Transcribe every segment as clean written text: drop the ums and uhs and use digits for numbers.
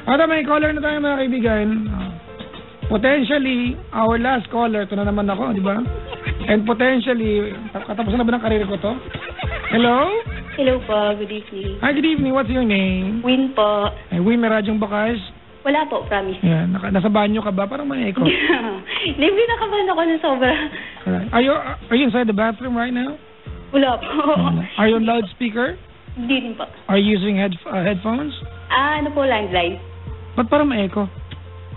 Ata, may caller na tayo mga kaibigan. Potentially, our last caller, ito na naman ako, di ba? And potentially, katapusan na ba ng karir ko to? Hello? Hello po, good evening. Hi, good evening. What's your name? Win po. Ay, Win, may radyong bakas? Wala po, promise. Yeah, nasa banyo ka ba? Parang may echo. Hindi, nakaban ako na sobra. Alright. Are you inside the bathroom right now? Wala po. Are you on loudspeaker? Hindi din po. Are you using headphones? Ano po, landline? Ba't parang may echo?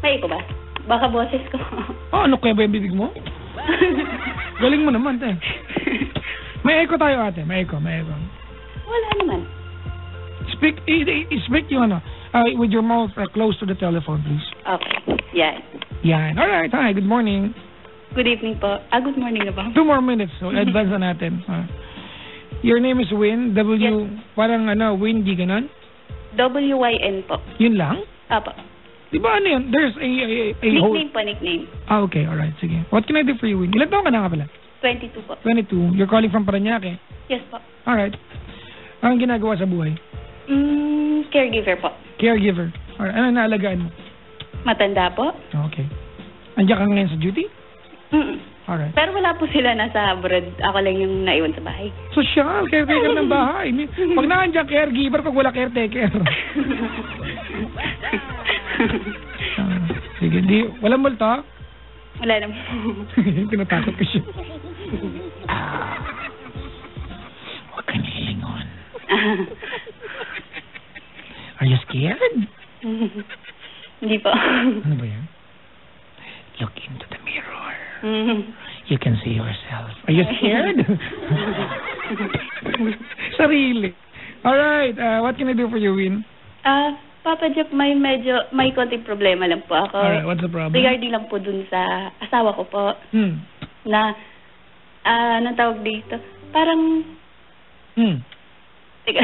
May ko ba? Baka boses ko. Ano kaya ba yung bibig mo? Galing mo naman, te. May echo tayo, ate. May echo. Wala naman. Speak yung with your mouth close to the telephone, please. Okay. Yan. Yan. Alright, hi. Good morning. Good evening po. Good morning na ba? 2 more minutes, so advance na natin. Your name is Win. Yes. Parang Windy, ganon? WYN po. Yun lang? Apo. Di ba ano yun? There's a Nickname po, nickname. Okay, alright. Sige. What can I do for you, Win? Ilan taon ka na nga pala? 22 po. 22. You're calling from Parañaque? Yes po. Alright. Anong ginagawa sa buhay? Caregiver po. Caregiver. Alright. Ano naalagaan mo? Matanda po. Okay. Andiyan ka ngayon sa duty? Alright. Pero wala po sila nasa abroad. Ako lang yung naiwan sa bahay. Social, caretaker ng bahay. Pag nandiyan caregiver, pag wala caretaker. Sige, walang multa? Wala naman. Tinatakot ko siya. Huwag ka nilingon. Are you scared? Hindi po. Ano ba yan? Look into the mirror. You can see yourself. Are you scared? Sarili. Alright, what can I do for you, Win? Papa Jeff, may konting problema lang po ako. Alright, what's the problem? Regarding lang po dun sa asawa ko po. Na, anong tawag dito? Parang, teka,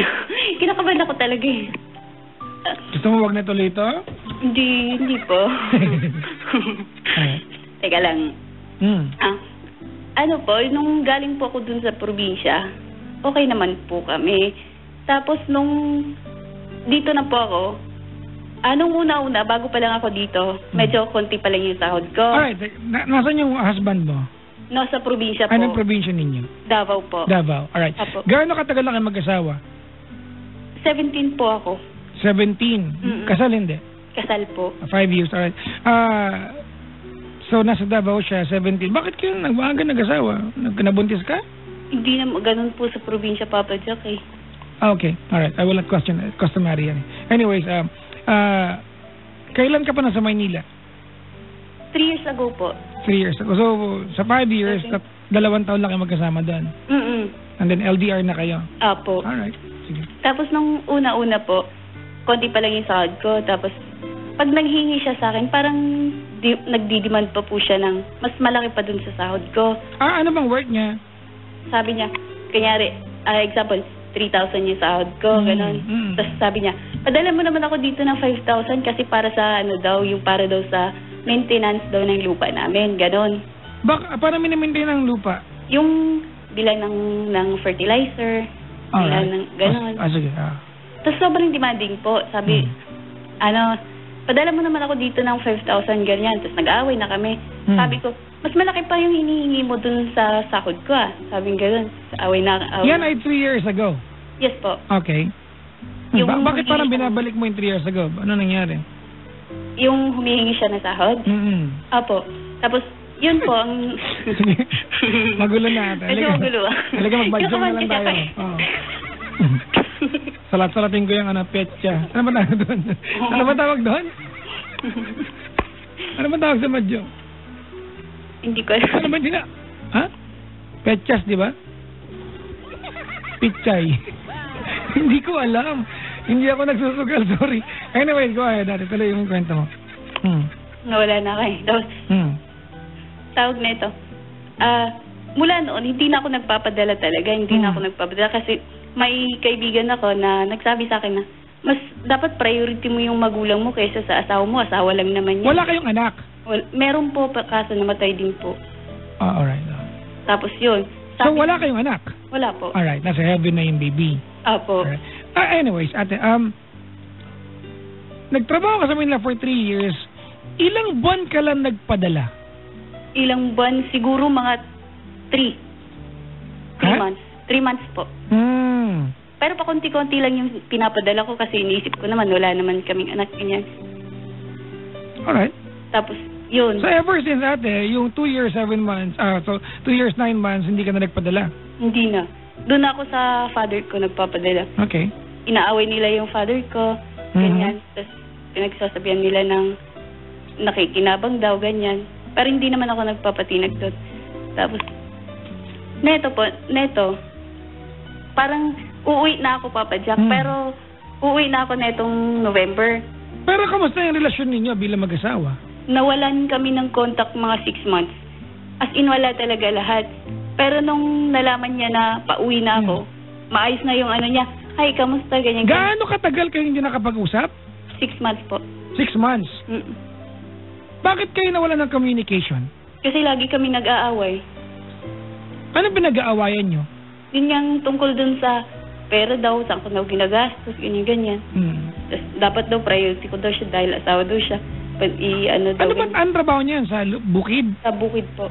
kinakabahan ako talaga eh. Gusto mo wag na tuloy ito? Hindi po. Teka lang. Ano po, nung galing po ako dun sa probinsya, okay naman po kami. Tapos nung dito na po ako, nung una-una, bago pa lang ako dito, medyo konti pa lang yung sahod ko. Alright, nasan yung husband mo? No, sa probinsya po. Anong probinsya ninyo? Davao po. Davao, alright. Gaano katagal lang kayo mag-asawa? 17 po ako. 17? Kasal hindi? Kasal po. 5 years, alright. So, nasa Davao siya, 17. Bakit kayo nag-asawa? Nabuntis ka? Hindi na ganun po sa probinsya, Papa Jack eh. Okay, alright. I will not question, customary yan. Anyways, kailan ka pa nasa Maynila? 3 years ago po. 3 years ago. So, sa 5 years, 2 taon lang kayo magkasama doon. And then LDR na kayo? Apo. Alright, sige. Tapos nung una-una po, konti pa lang yung sahod ko. Tapos, pag naghingi siya sa akin, parang nagdidemand pa po siya ng mas malaki pa dun sa sahod ko. Ano bang work niya? Sabi niya, kanyari, example, 3,000 yung sahod ko, gano'n. Tapos sabi niya, padala mo naman ako dito ng 5,000 kasi para sa yung para daw sa maintenance daw ng lupa namin, gano'n. Para minimaintain ng lupa? Yung bilang ng fertilizer, bilang ng gano'n. Sige. Tapos sobrang demanding po. Sabi, padala mo naman ako dito ng 5,000, ganyan. Tapos nag-aaway na kami. Sabi ko, mas malaki pa yung hinihingi mo dun sa sahod ko Sabi nga gano'n. Away na. Yan ay 3 years ago? Yes po. Okay. Bakit parang binabalik mo yung 3 years ago? Ano nangyari? Yung humihingi siya ng sahod? Apo. Tapos, yun po ang... Magulo na ata. Medyo magulo. Talaga mag-budget na lang tayo. Salat-salatin ko yung petsa. Ano ba tawag doon? Ano ba tawag doon? Ano ba tawag sa madyo? Hindi ko alam. Ano ba din Petsas, di ba? Pichay. Hindi ko alam. Hindi ako nagsusugal, sorry. Anyway, go ahead. Tuloy yung kwento mo. Nawala na kayo. Tapos, tawag na ito. Mula noon, hindi na ako nagpapadala talaga. Hindi na ako nagpapadala kasi may kaibigan ako na nagsabi sa akin na mas dapat priority mo yung magulang mo kaysa sa asawa mo. Asawa lang naman yan. Wala kayong anak? Meron po, kaso namatay din po. Alright. Tapos yun. So wala kayong anak? Wala po. Alright, nasa heaven na yung baby. Opo. Anyways, ate, nagtrabaho ka sa Manila for 3 years, ilang buwan ka lang nagpadala? Ilang buwan? Siguro mga 3. 3 Ha? months. 3 months po. Pero pa konti-konti lang yung pinapadala ko kasi iniisip ko naman wala naman kaming anak ganyan. Alright. Tapos, yun. So ever since ate, yung 2 years, 7 months, so 2 years, 9 months, hindi ka na nagpadala? Hindi na. Doon ako sa father ko nagpapadala. Okay. Inaaway nila yung father ko, ganyan. Tapos pinagsasabihan nila ng nakikinabang daw, ganyan. Pero hindi naman ako nagpapatinag doon. Tapos, neto, parang uuwi na ako, Papa Jack, pero uuwi na ako netong November. Pero kamusta yung relasyon ninyo bilang mag-asawa? Nawalan kami ng contact mga 6 months. As in, wala talaga lahat. Pero nung nalaman niya na pauwi na ako, maayos na yung ano niya, "Hi, kamusta?" Ganyan. Gaano katagal kayo hindi nakapag-usap? 6 months po. 6 months. Bakit kayo nawalan ng communication? Kasi lagi kami nag-aaway. Ano pinag-aawayan nyo? Yun yung tungkol dun sa pera daw, saan ko daw ginagastos, ganyan. Tapos dapat daw priority ko daw siya dahil asawa daw siya. Ano ba ang trabaho niyan? Sa bukid? Sa bukid po.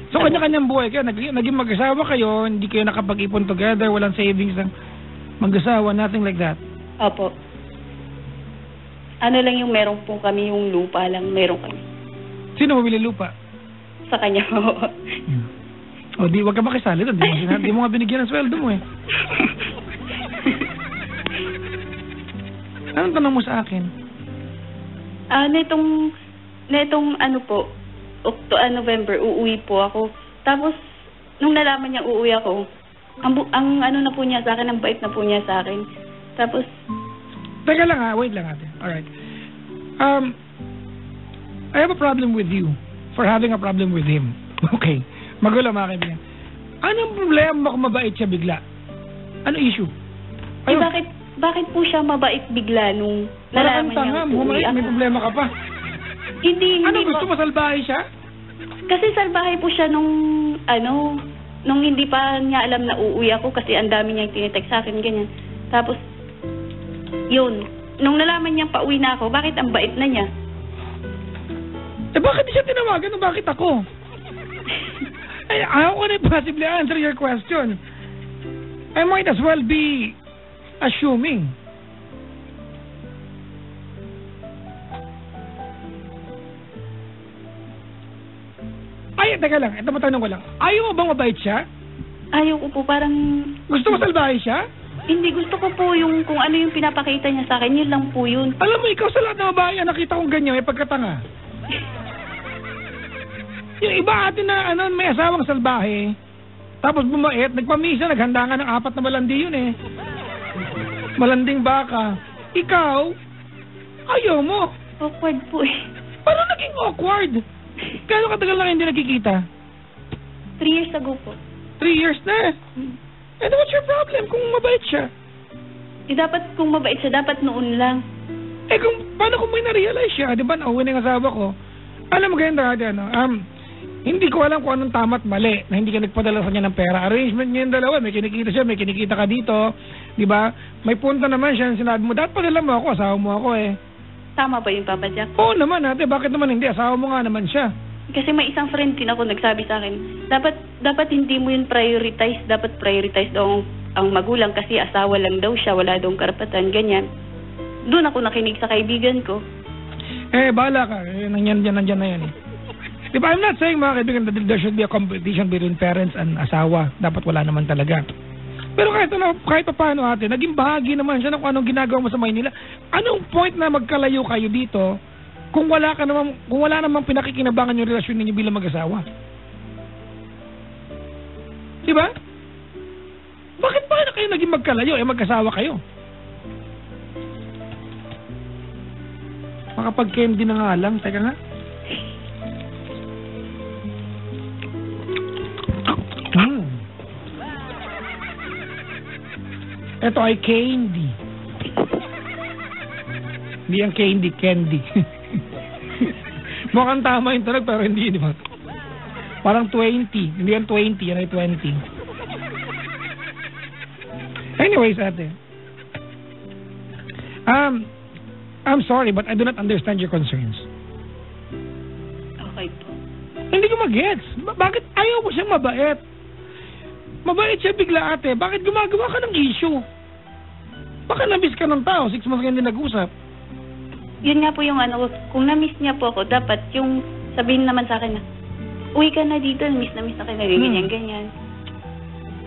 So kanya-kanyang buhay kayo, naging mag-asawa kayo, hindi kayo nakapag-ipon together, walang savings ng mag-asawa, nothing like that? Opo. Ano lang yung meron po kami, yung lupa lang meron kami. Sino mabili lupa? Sa kanya po. O di, wag ka makisali doon. Di mo nga binigyan ng sweldo mo eh. Anong tanong mo sa akin? Netong ano po, November, uuwi po ako. Tapos, nung nalaman niya uuwi ako, ang ano na po niya sa akin, ang bait na po niya sa akin. Tapos, teka lang ha, wait lang ate. Alright. I have a problem with you for having a problem with him. Okay. Magulo mga kaibigan. Anong problema kung mabait siya bigla? Ano issue? Ayun. Bakit po siya mabait bigla nung nalaman niya uuwi ako? May problema ka pa. Hindi gusto mo salbahe siya? Kasi salbahe po siya nung hindi pa niya alam na uuwi ako kasi ang dami niyang tinitext sa akin, ganyan. Tapos, yun. Nung nalaman niya pauwi na ako, bakit ang bait na niya? Bakit di siya tinawagan o bakit ako? How can I possibly answer your question? I might as well be assuming. Teka lang. Ito matanong ko lang. Ayaw mo bang mabait siya? Ayaw ko po, parang... Gusto mo salbahe siya? Hindi, gusto ko po yung kung ano yung pinapakita niya sa akin, yun lang po yun. Alam mo, ikaw sa lahat ng babae, nakita kong ganyan, may pagkatanga. Yung iba atin na may asawang salbahe, tapos bumait, nagpamisa, naghanda nga ng 4 na malandi yun eh. Malanding baka. Ikaw, ayaw mo. Awkward po eh. Paano naging awkward? Kano katagal na hindi nakikita? 3 years ago po. 3 years na? And what's your problem kung mabait siya? Dapat kung mabait siya, dapat noon lang. Paano kung may na-realize siya? Di ba, nauwi ng asawa ko? Alam mo ganyan dati, hindi ko alam kung anong tama at mali na hindi ka nagpadala sa kanya ng pera. Arrangement niya yung dalawa, may kinikita siya, may kinikita ka dito. Di ba? May punta naman siya, sinabi mo, dapat padala mo ako, asawa mo ako eh. Tama ba yung Papa Jack? Oo naman ate, bakit naman hindi? Asawa mo nga naman siya. Kasi may isang friend din ako nagsabi sa akin, dapat hindi mo yun prioritize, dapat prioritize daw ang magulang kasi asawa lang daw siya, wala daw karapatan, ganyan. Doon ako nakinig sa kaibigan ko. Bahala ka. Nandyan na yan eh. Diba, I'm not saying mga kaibigan that there should be a competition between parents and asawa. Dapat wala naman talaga. Pero kahit pa paano ate, naging bahagi naman siya ng kung anong ginagawa mo sa Maynila. Anong point na magkalayo kayo dito kung wala namang pinakikinabangan yung relasyon ninyo bilang mag-asawa? Diba? Bakit pa na kayo naging magkalayo? Mag-asawa kayo. Makapag-candy na nga lang. Teka nga. Ito ay candy. Hindi ang candy. Mukhang tama yung tunog pero hindi, di ba? Parang 20. Hindi yan 20, yan ay 20. Anyways, ate. I'm sorry, but I do not understand your concerns. Okay po. Hindi ko mag-gets. Bakit ayaw mo siyang mabait? Mabait siya bigla, ate. Bakit gumagawa ka ng issue? Baka na-miss ka ng tao. 6 months ka hindi nag-usap. Yun nga po yung ano, kung na-miss niya po ako, dapat yung sabihin naman sa akin na, uwi ka na dito, na-miss na kita, ganyan.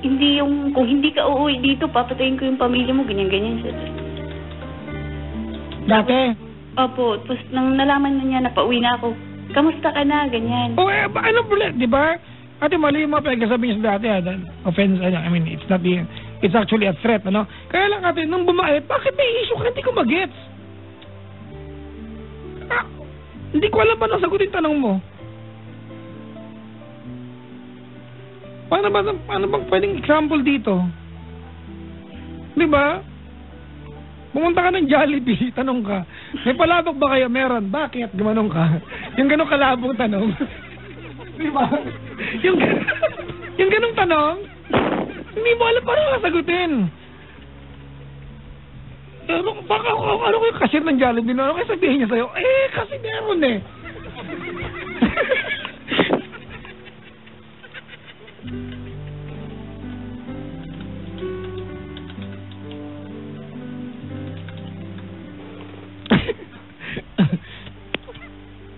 Hindi yung, kung hindi ka uuwi dito, papatayin ko yung pamilya mo, ganyan. Dati? Opo, tapos nang nalaman na niya na pauwi na ako, kamusta ka na, ganyan. O ano pala, di ba? Ate, mali yung mga pinagsasabi niya sa dati, offense, I mean, it's actually a threat, ano? Kaya lang ate, nung bumait, bakit may issue ka? Hindi ko mag-gets. Hindi ko alam paano sagutin tanong mo. Paano bang pwedeng example dito? Di ba? Pumunta ka ng Jollibee, tanong ka, may palabok ba kayo? Meron. Bakit? Gumanong ka. Yung ganong kalabong tanong. Di ba? Yung ganong tanong, hindi mo alam paano sagutin. Ano kayo cashier ng Jollibee? Ano kayo sabihin niya sa'yo? Kasi meron eh.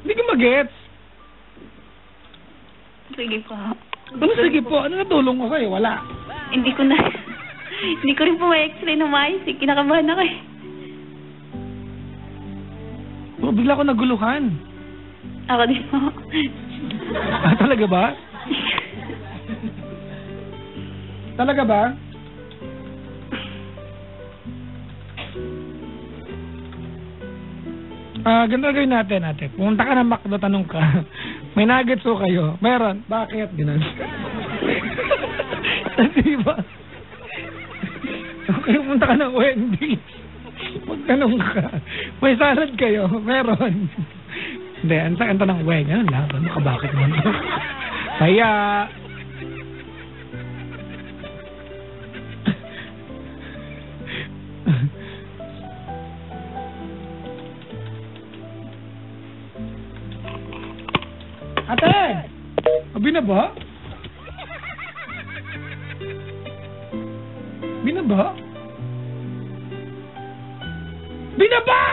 Hindi ko mag-gets. Sige po. Sige po? Ano natulong ko sa'yo? Wala. Hindi ko rin po ma-explain na maayos. Kinakabahan ako eh. Bigla ko naguluhan. Ako din po. Talaga ba? Talaga ba? Ganito gawin natin, ate. Pumunta ka ng McDo, tanong ka. May nuggets o kayo? Meron. Bakit? Ganun. Diba? Okay, pumunta ka ng Wendy's. Magtanong ka. May salad kayo? Meron. Hindi, ang tanong, ganun lang. Ano ka, bakit mo? Kaya... Ate! Binaba? Binaba? Binaba!